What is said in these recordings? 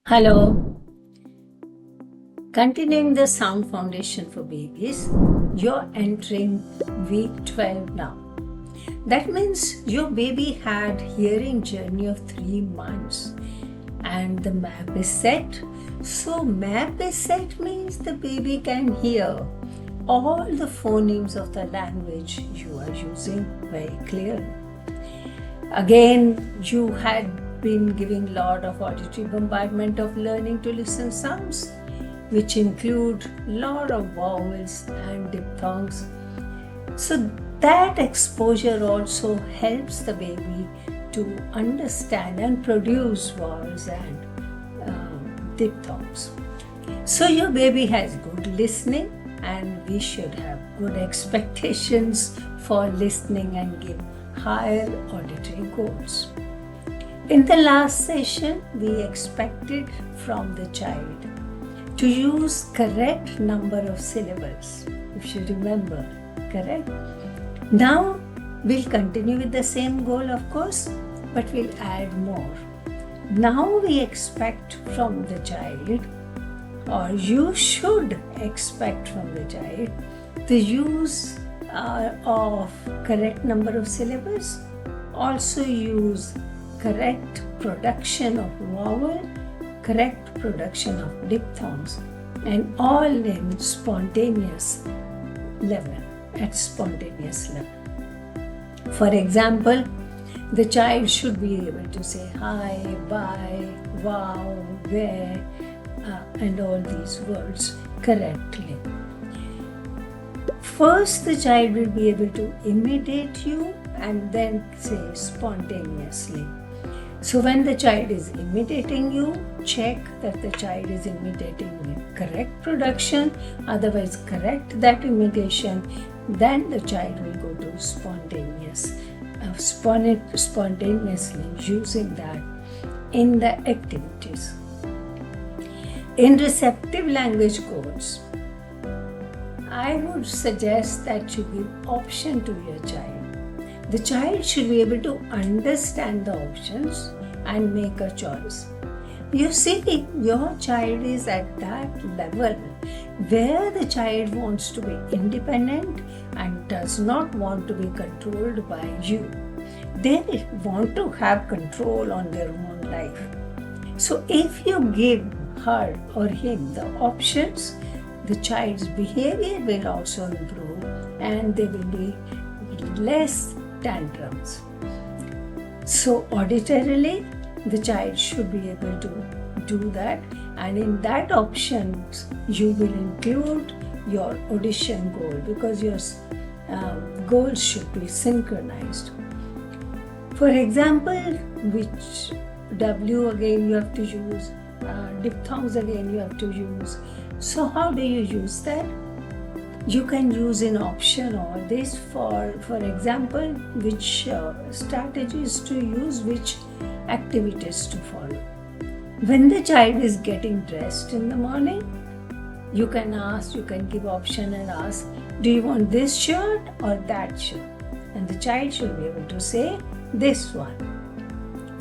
Hello. Continuing the sound foundation for babies, you're entering week 12 now. That means your baby had hearing journey of 3 months and the map is set. So map is set means the baby can hear all the phonemes of the language you are using very clearly. Again, you had been giving lot of auditory bombardment of learning to listen sounds, which include lot of vowels and diphthongs. So that exposure also helps the baby to understand and produce vowels and diphthongs. So your baby has good listening, and we should have good expectations for listening and give higher auditory goals. In the last session, we expected from the child to use correct number of syllables, if you remember, correct? Now, we'll continue with the same goal, of course, but we'll add more. Now we expect from the child, or you should expect from the child, the use of correct number of syllables, also use correct production of vowel, correct production of diphthongs, and all in spontaneous level, at spontaneous level. For example, the child should be able to say hi, bye, wow, where, and all these words correctly. First, the child will be able to imitate you and then say spontaneously. So when the child is imitating you, check that the child is imitating with correct production, otherwise correct that imitation, then the child will go to spontaneously using that in the activities. In receptive language codes, I would suggest that you give option to your child. The child should be able to understand the options and make a choice. You see, your child is at that level where the child wants to be independent and does not want to be controlled by you. They want to have control on their own life. So if you give her or him the options, the child's behavior will also improve and there will be less tantrums. So auditorily, the child should be able to do that, and in that options you will include your audition goal, because your goals should be synchronized. For example, which W again you have to use, diphthongs again you have to use. So how do you use that? You can use in option all this for example, which strategies to use, which activities to follow. When the child is getting dressed in the morning, you can give option and ask, do you want this shirt or that shirt? And the child should be able to say this one.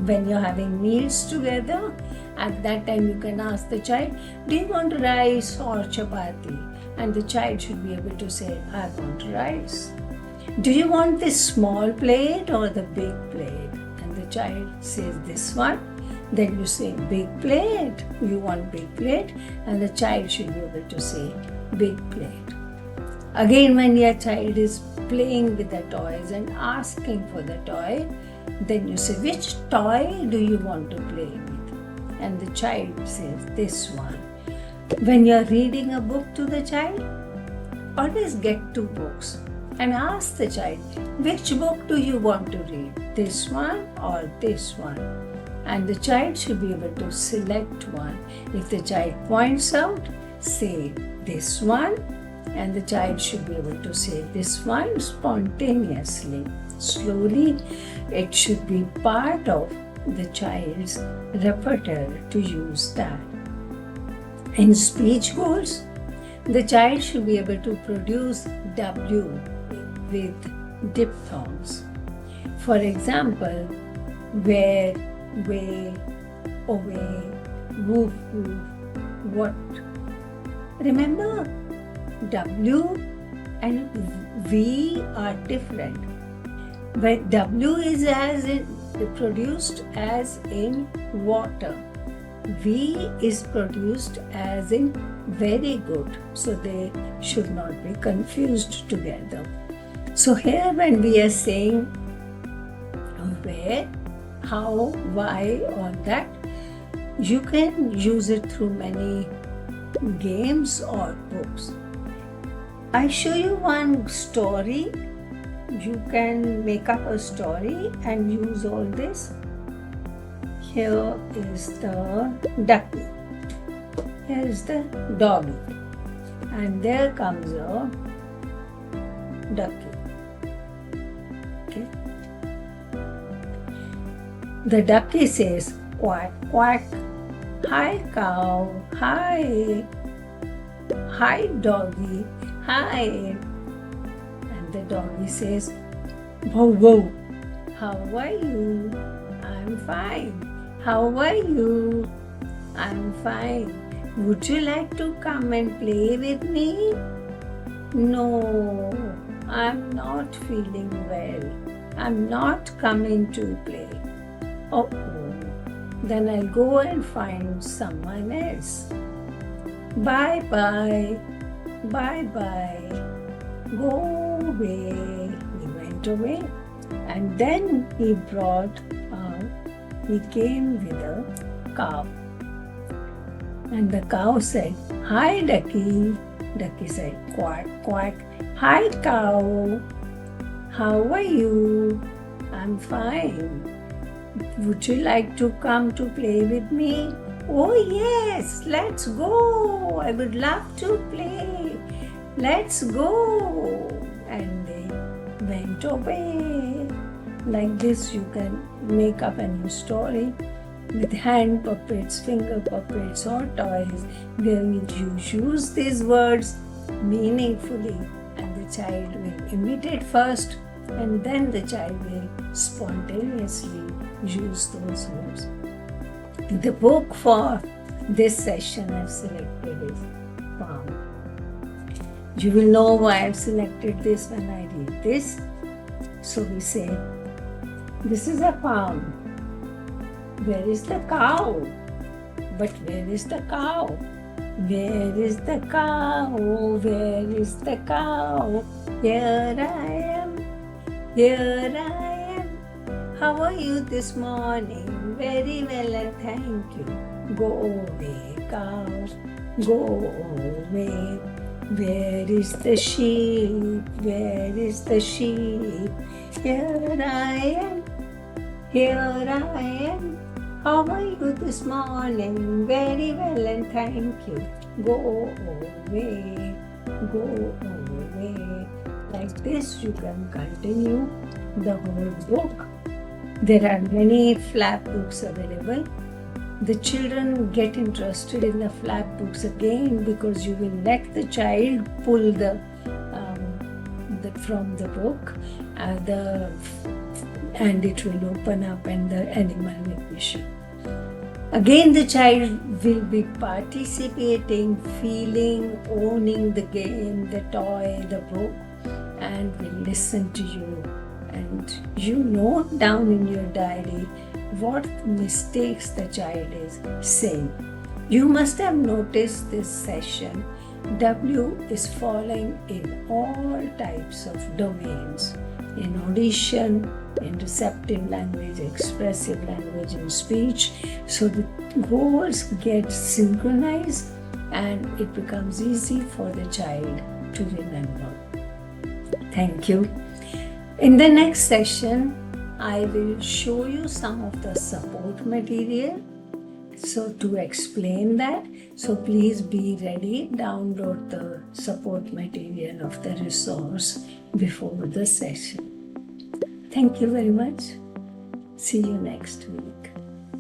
When you're having meals together, at that time you can ask the child, do you want rice or chapati? And the child should be able to say, I want rice. Do you want this small plate or the big plate? And the child says this one. Then you say big plate. You want big plate? And the child should be able to say big plate. Again, when your child is playing with the toys and asking for the toy, then you say, which toy do you want to play with? And the child says this one. When you're reading a book to the child, always get 2 books and ask the child, which book do you want to read? This one or this one? And the child should be able to select one. If the child points out, say this one, and the child should be able to say this one spontaneously. Slowly, it should be part of the child's repertoire to use that. In speech goals, the child should be able to produce W with diphthongs. For example, where, way, away, woof, woof. What? Remember, W and V are different. But W is as in produced as in water. V is produced as in very good. So they should not be confused together. So here when we are saying where, how, why, all that, you can use it through many games or books. I show you one story. You can make up a story and use all this. Here is the ducky. Here is the doggy. And there comes a ducky. Okay. The ducky says, quack, quack. Hi cow, hi. Hi doggy, hi. And the doggy says, whoa, whoa. How are you? I'm fine. How are you? I'm fine. Would you like to come and play with me? No, I'm not feeling well. I'm not coming to play. Oh, then I'll go and find someone else. Bye bye. Bye bye. Go away. He went away. And then he came with a cow. And the cow said, hi ducky. Ducky said, quack, quack. Hi cow. How are you? I'm fine. Would you like to come to play with me? Oh yes, let's go. I would love to play. Let's go. And they went away. Like this you can make up a new story with hand puppets, finger puppets or toys where you use these words meaningfully and the child will imitate first and then the child will spontaneously use those words. The book for this session I've selected is Palm. You will know why I've selected this when I read this. So we say, this is a palm. Where is the cow? But where is the cow? Where is the cow? Where is the cow? Here I am. Here I am. How are you this morning? Very well and thank you. Go away, cow. Go away. Where is the sheep? Where is the sheep? Here I am. Here I am. How are you this morning? Very well and thank you. Go away. Go away. Like this you can continue the whole book. There are many flap books available. The children get interested in the flap books again because you will let the child pull from the book and it will open up and the animal will be shown. Again the child will be participating, feeling, owning the game, the toy, the book, and will listen to you. And you note down in your diary what mistakes the child is saying. You must have noticed this session. W is falling in all types of domains. In audition, in receptive language, expressive language, in speech. So the goals get synchronized and it becomes easy for the child to remember. Thank you. In the next session, I will show you some of the support material. So to explain that, so please be ready, download the support material of the resource before the session. Thank you very much. See you next week.